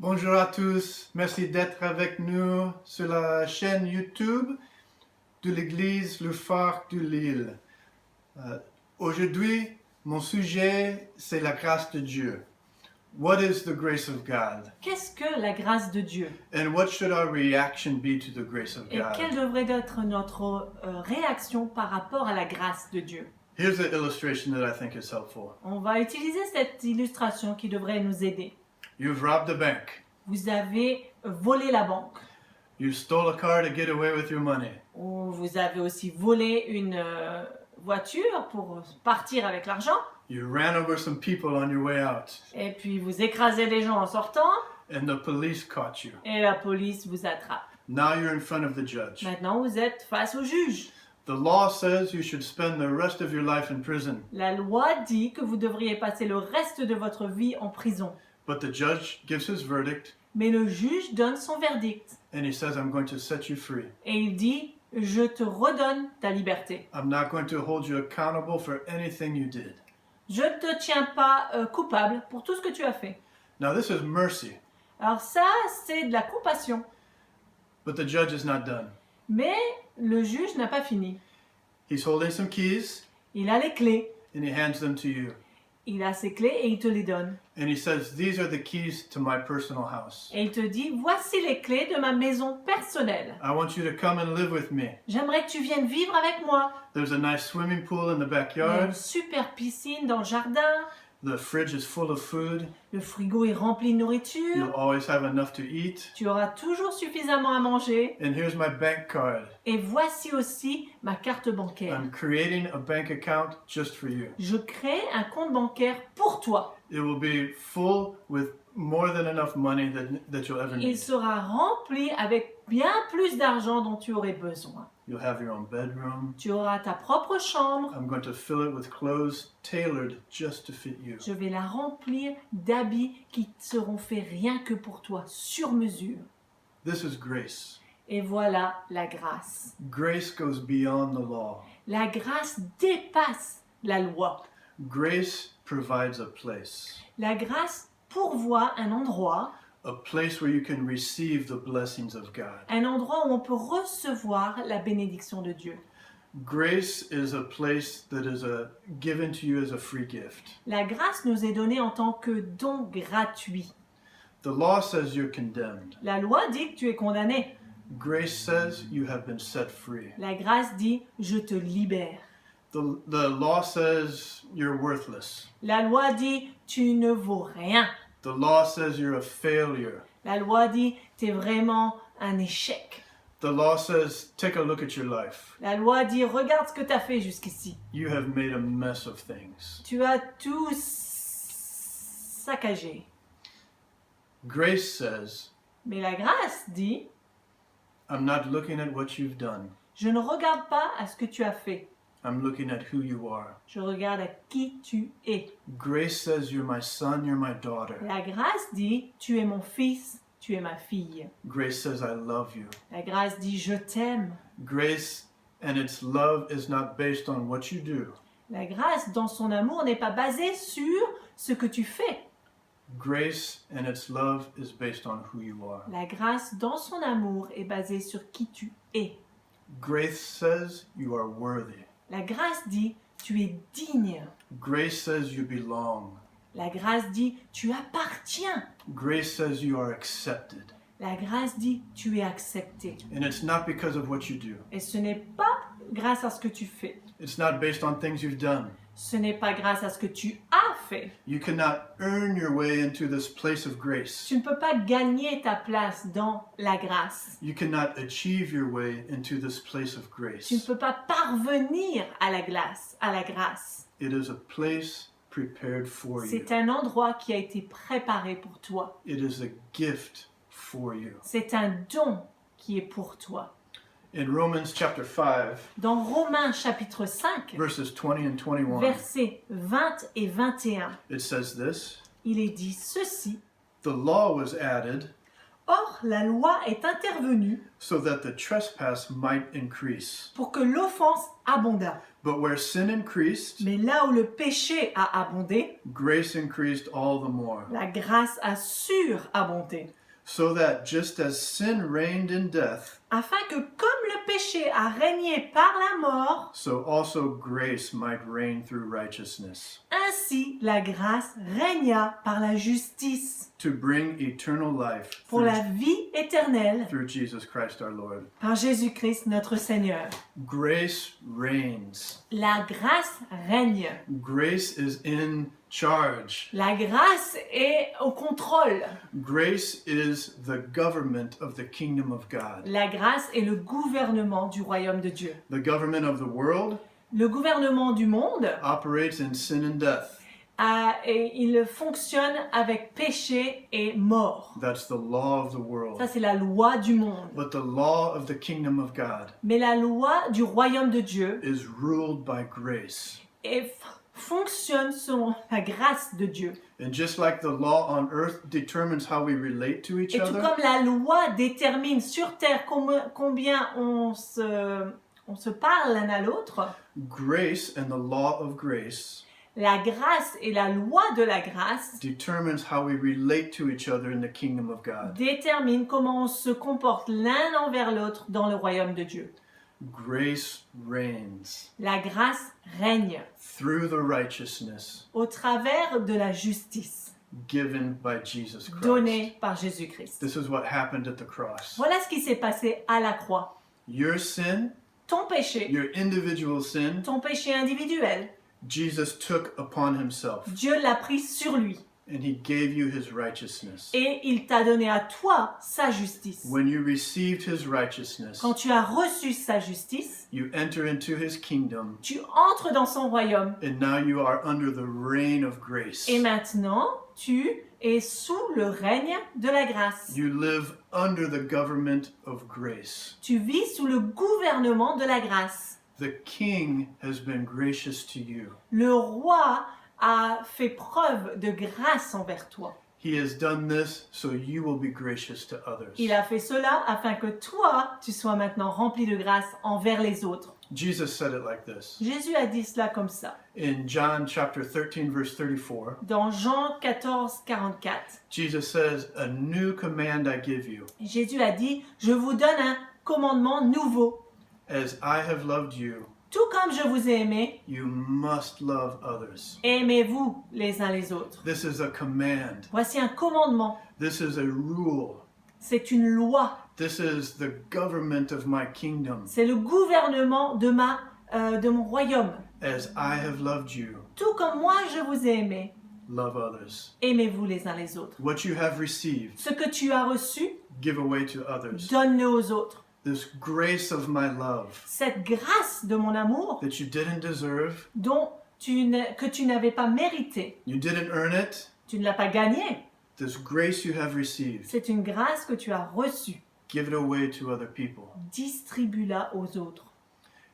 Bonjour à tous, merci d'être avec nous sur la chaîne YouTube de l'Église Le Phare de Lille. Aujourd'hui, mon sujet, c'est la grâce de Dieu. What is the grace of God? Qu'est-ce que la grâce de Dieu? And what should our reaction be to the grace of Et quelle God? devrait être notre réaction par rapport à la grâce de Dieu? Here's an illustration that I think is helpful. On va utiliser cette illustration qui devrait nous aider. You've robbed a bank. Vous avez volé la banque. You stole a car to get away with your money. Ou vous avez aussi volé une voiture pour partir avec l'argent. You ran over some people on your way out, Et puis vous écrasez les gens en sortant. and the police caught you. Et la police vous attrape. Now you're in front of the judge. Maintenant vous êtes face au juge. The law says you should spend the rest of your life in prison, La loi dit que vous devriez passer le reste de votre vie en prison. but the judge gives his verdict Mais le juge donne son verdict. and he says, I'm going to set you free. Et il dit, je te redonne ta liberté. I'm not going to hold you accountable for anything you did. Je ne te tiens pas coupable pour tout ce que tu as fait. Now, this is mercy, Alors ça, c'est de la compassion. but the judge is not done. Mais le juge n'a pas fini. He's holding some keys Il a les clés. and he hands them to you. Il a ses clés et il te les donne. And he says, These are the keys to my personal house. Et il te dit, voici les clés de ma maison personnelle. I want you to come and live with me. J'aimerais que tu viennes vivre avec moi. There's a nice swimming pool in the Il y a une backyard. super piscine dans le jardin. The fridge is full of food. Le frigo est rempli de nourriture. You'll always have enough to eat. Tu auras toujours suffisamment à manger. And here's my bank card. Et voici aussi ma carte bancaire. I'm creating a bank account just for you. Je crée un compte bancaire pour toi. It will be full with more than enough money that you'll ever Il need. sera rempli avec bien plus d'argent dont tu aurais besoin. You'll have your own bedroom. Tu auras ta propre chambre. I'm going to fill it with clothes tailored just to fit you. Je vais la remplir d'habits qui seront faits rien que pour toi, sur mesure. This is grace. Et voilà la grâce. Grace goes beyond the law. La grâce dépasse la loi. Grace provides a place. La grâce pourvoit un endroit Where you can receive the blessings of God. un endroit où on peut recevoir la bénédiction de Dieu. Grace is a place that is given to you as a free gift. La grâce nous est donnée en tant que don gratuit. The law says you're condemned. La loi dit que tu es condamné. Grace says you have been set free. La grâce dit je te libère. The law says you're worthless. La loi dit tu ne vaux rien. The law says you're a failure. La loi dit tu es vraiment un échec. The law says take a look at your life. La loi dit regarde ce que tu as fait jusqu'ici. You have made a mess of things. Tu as tout saccagé. Grace says, Mais la grâce dit I'm not looking at what you've done. je ne regarde pas à ce que tu as fait. I'm looking at who you are. Je regarde à qui tu es. Grace says you're my son, you're my daughter. La grâce dit tu es mon fils, tu es ma fille. Grace says I love you. La grâce dit je t'aime. Grace and its love is not based on what you do. La grâce dans son amour n'est pas basée sur ce que tu fais. Grace and its love is based on who you are. La grâce dans son amour est basée sur qui tu es. Grace says you are worthy. La grâce dit tu es digne. Grace says you belong. La grâce dit tu appartiens. Grace says you are accepted. La grâce dit tu es accepté. And it's not because of what you do. Et ce n'est pas grâce à ce que tu fais. It's not based on things you've done. Ce n'est pas grâce à ce que tu as fait. You cannot earn your way into this place of grace. Tu ne peux pas gagner ta place dans la grâce. You cannot achieve your way into this place of Tu ne grace. peux pas parvenir à la grâce. It is a place prepared for you. C'est un endroit qui a été préparé pour toi. It is a gift for you. C'est un don qui est pour toi. In Romans chapter 5, Dans Romains chapitre 5, verses 20 and 21, versets 20 et 21, it says this, il est dit ceci. The law was added Or, la loi est intervenue so that the trespass might increase. pour que l'offense abondât. But where sin increased, Mais là où le péché a abondé, grace increased all the more. la grâce a surabondé. So that just as sin reigned in death, Afin que comme le péché a régné par la mort, so also grace might reign through righteousness, ainsi la grâce régna par la justice to bring eternal life pour la vie éternelle through Jesus Christ our Lord. par Jésus-Christ notre Seigneur. Grace reigns. La grâce règne. Grace is in charge. La grâce est au contrôle. Grace is the government of the kingdom of God. La grâce est le gouvernement du royaume de Dieu. The government of the world Le gouvernement du monde, operates in sin and death. et il fonctionne avec péché et mort. That's the law of the world. Ça, c'est la loi du monde. But the law of the kingdom of God Mais la loi du royaume de Dieu is ruled by grace. fonctionne selon la grâce de Dieu. And just like the law on earth determines how we relate to each Et tout other, comme la loi détermine sur terre combien on se parle l'un à l'autre, grace and the law of grace la grâce et la loi de la grâce determines how we relate to each other in the kingdom of God. déterminent comment on se comporte l'un envers l'autre dans le royaume de Dieu. Grace reigns La grâce règne through the righteousness au travers de la justice given by Jesus Christ. donnée par Jésus-Christ. This is what happened at the cross. Voilà ce qui s'est passé à la croix. Your sin, Ton péché, your individual sin, ton péché individuel, Jesus took upon himself, Dieu l'a pris sur lui. and he gave you his righteousness. Et il t'a donné à toi sa justice. When you received his righteousness, Quand tu as reçu sa justice, you enter into his kingdom, tu entres dans son royaume. and now you are under the reign of grace. Et maintenant, tu es sous le règne de la grâce. You live under the government of grace. Tu vis sous le gouvernement de la grâce. The king has been gracious to you. Le roi a fait preuve de grâce envers toi. He has done this so you will be gracious to others. Il a fait cela afin que toi, tu sois maintenant rempli de grâce envers les autres. Jesus said it like this. Jésus a dit cela comme ça. In John chapter 13 verse 34, Dans Jean 14, 44, Jesus says, "A new command I give you, Jésus a dit, je vous donne un commandement nouveau. as I have loved you, Tout comme je vous ai aimé, you must love others." aimez-vous les uns les autres. This is a command. Voici un commandement. This is a rule. C'est une loi. This is the government of my kingdom. C'est le gouvernement de mon royaume. As I have loved you, Tout comme moi je vous ai aimé, love others. aimez-vous les uns les autres. What you have received, Ce que tu as reçu, give away to others. donne-le aux autres. This grace of my love Cette grâce de mon amour that you didn't deserve, que tu n'avais pas mérité, you didn't earn it, tu ne l'as pas gagné. this grace you have received, C'est une grâce que tu as reçue. give it away to other people. Distribue-la aux autres.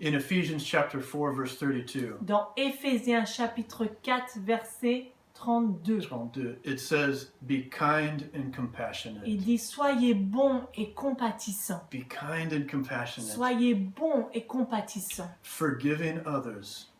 In Ephesians chapter 4 verse 32, Dans Éphésiens chapitre 4 verset 32, it says, "Be kind and compassionate." il dit soyez bons et compatissants. Be kind and compassionate, Soyez bons et compatissants. forgiving others,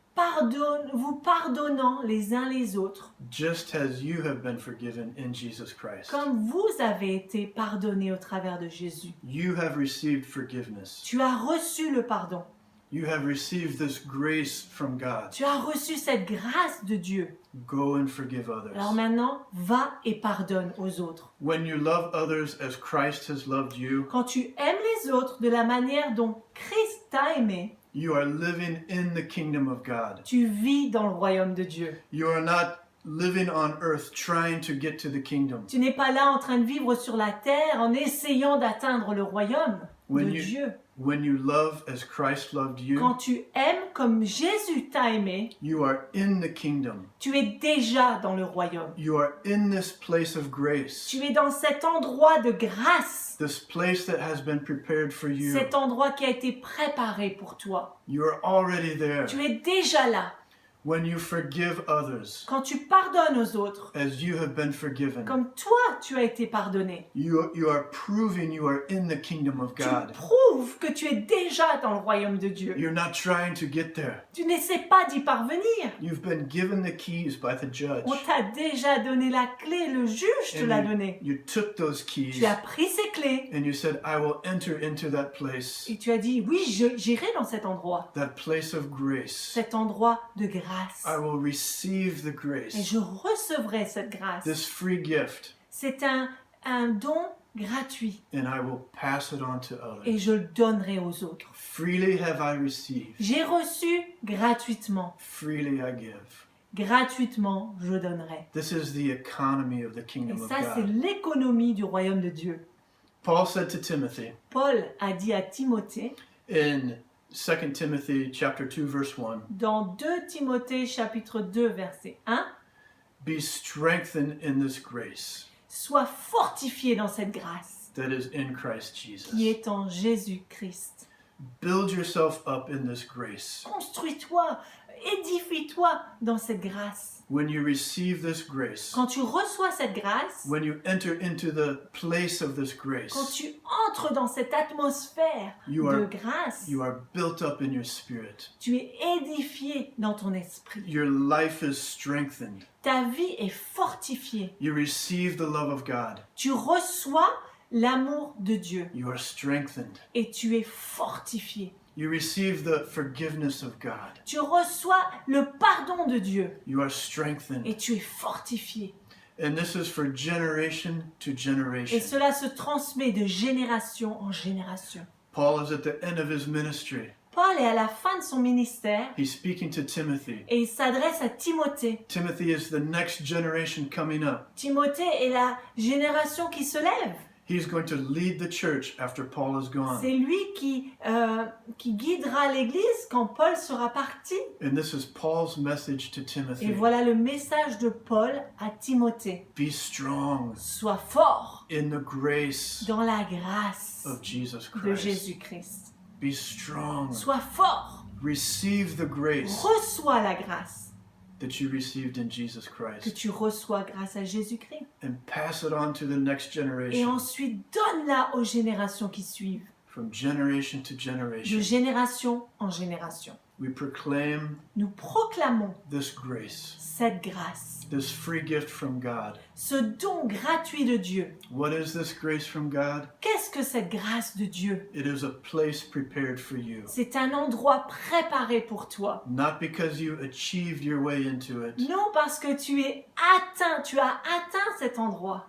Vous pardonnant les uns les autres, just as you have been forgiven in Jesus Christ. comme vous avez été pardonnés au travers de Jésus. You have received forgiveness. Tu as reçu le pardon. You have received this grace from God. Tu as reçu cette grâce de Dieu. Go and forgive others. Alors maintenant, va et pardonne aux autres. When you love others as Christ has loved you, Quand tu aimes les autres de la manière dont Christ t'a aimé, you are living in the kingdom of God. tu vis dans le royaume de Dieu. You are not living on earth trying to get to the kingdom. Tu n'es pas là en train de vivre sur la terre en essayant d'atteindre le royaume de Dieu. When you love as Christ loved you, Quand tu aimes comme Jésus t'a aimé, you are in the kingdom. tu es déjà dans le royaume. You are in this place of grace. Tu es dans cet endroit de grâce, This place that has been prepared for you. cet endroit qui a été préparé pour toi. You are already there. Tu es déjà là. When you forgive others quand tu pardonnes aux autres, as you have been forgiven, comme toi tu as été pardonné, you are proving you are in the kingdom of tu God. prouves que tu es déjà dans le royaume de Dieu. You're not trying to get there. Tu n'essaies pas d'y parvenir. You've been given the keys by the judge. On t'a déjà donné la clé, le juge te l'a And donné. you took those keys Tu as pris ces clés and you said, I will enter into that place et tu as dit, oui, j'irai dans cet endroit, of grace. cet endroit de grâce. I will receive the Et grace, je recevrai cette grâce. this free gift, C'est un don gratuit and I will pass it on to et others. je le donnerai aux autres. Freely have I received, J'ai reçu gratuitement. freely I give. Gratuitement, je donnerai. This is the economy of the Et kingdom of ça, c'est God. l'économie du royaume de Dieu. Paul said to Timothy Paul a dit à Timothée, in 2 Timothy chapter 2 verse 1, dans 2 Timothée chapitre 2 verset 1, be strengthened in this grace sois fortifié dans cette grâce that is in Christ qui Jesus. est en Jésus-Christ. Build yourself up in this grace. Construis-toi, édifie-toi dans cette grâce. When you receive this grace, Quand tu reçois cette grâce, when you enter into the place of this quand grace, tu entres dans cette atmosphère You de are- grâce, you are built up in your spirit. tu es édifié dans ton esprit. Your life is strengthened. Ta vie est fortifiée. You receive the love of God. Tu reçois l'amour de Dieu You are strengthened. et tu es fortifié. You receive the forgiveness of God. Tu reçois le pardon de Dieu You are strengthened. et tu es fortifié. And this is for generation to Et generation. cela se transmet de génération en génération. Paul is at the end of his ministry. Paul est à la fin de son ministère He's speaking to Timothy. et il s'adresse à Timothée. Timothy is the next generation coming up. Timothée est la génération qui se lève. He's going to lead the church after Paul is gone. C'est lui qui guidera l'Église quand Paul sera parti. And this is Paul's message to Et Timothy. voilà le message de Paul à Timothée. Be strong Sois fort in the grace dans la grâce of Jesus de Christ. Jésus-Christ. Be strong. Sois fort. Receive the grace Reçois la grâce that you received in Jesus que Christ tu reçois grâce à Jésus-Christ. and pass it on to the next Et generation, ensuite, donne-la aux générations qui suivent. from generation to De generation. génération en génération. We proclaim Nous proclamons this grace, cette grâce, this free gift from God. ce don gratuit de Dieu. What is this grace from God? Qu'est-ce que cette grâce de Dieu? It is a place prepared for you. C'est un endroit préparé pour toi. Not because you achieved your way into it. Non parce que tu as atteint cet endroit.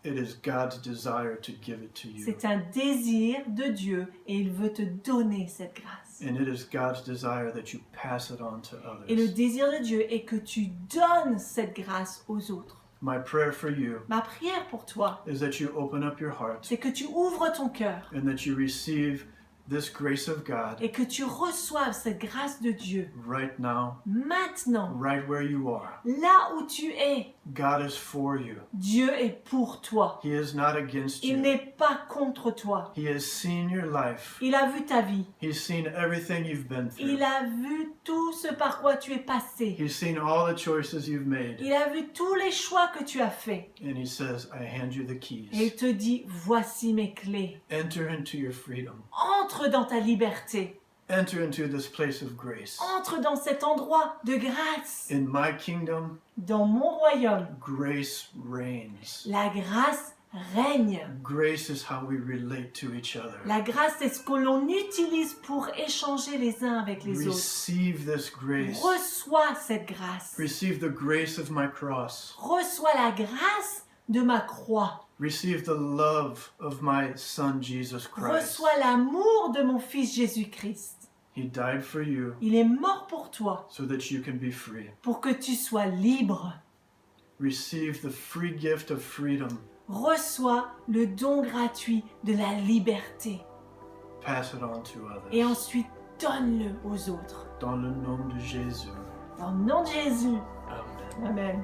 It is God's desire to give it to you. C'est un désir de Dieu et il veut te donner cette grâce. And it is God's desire that you pass it on to Et le others. désir de Dieu est que tu donnes cette grâce aux autres. My prayer for you Ma prière pour toi, is that you open up your heart c'est que tu ouvres ton cœur and that you receive this grace of God et que tu reçoives cette grâce de Dieu right now, maintenant, right where you are. là où tu es. God is for you. Dieu est pour toi. He is not against Il you. n'est pas contre toi. He has seen your life. Il a vu ta vie. He's seen everything you've been through. Il a vu tout ce par quoi tu es passé. He's seen all the choices you've made. Il a vu tous les choix que tu as faits. And he says, I hand you the Et il keys. te dit, voici mes clés. Enter into your freedom. Entre dans ta liberté. Enter into this place of grace. Entre dans cet endroit de grâce. In my kingdom, Dans mon royaume, grace reigns. la grâce règne. Grace is how we relate to each other. La grâce, c'est ce que l'on utilise pour échanger les uns avec les autres. Receive this grace. Reçois cette grâce. Receive the grace of my cross. Reçois la grâce de ma croix. Receive the love of my son Jesus Christ. Reçois l'amour de mon fils Jésus-Christ. He died for you Il est mort pour toi, so that you can be free. pour que tu sois libre. Receive the free gift of freedom. Reçois le don gratuit de la liberté. Pass it on to Et others. ensuite, donne-le aux autres. Dans le nom de Jésus. Dans le nom de Jésus. Amen. Amen.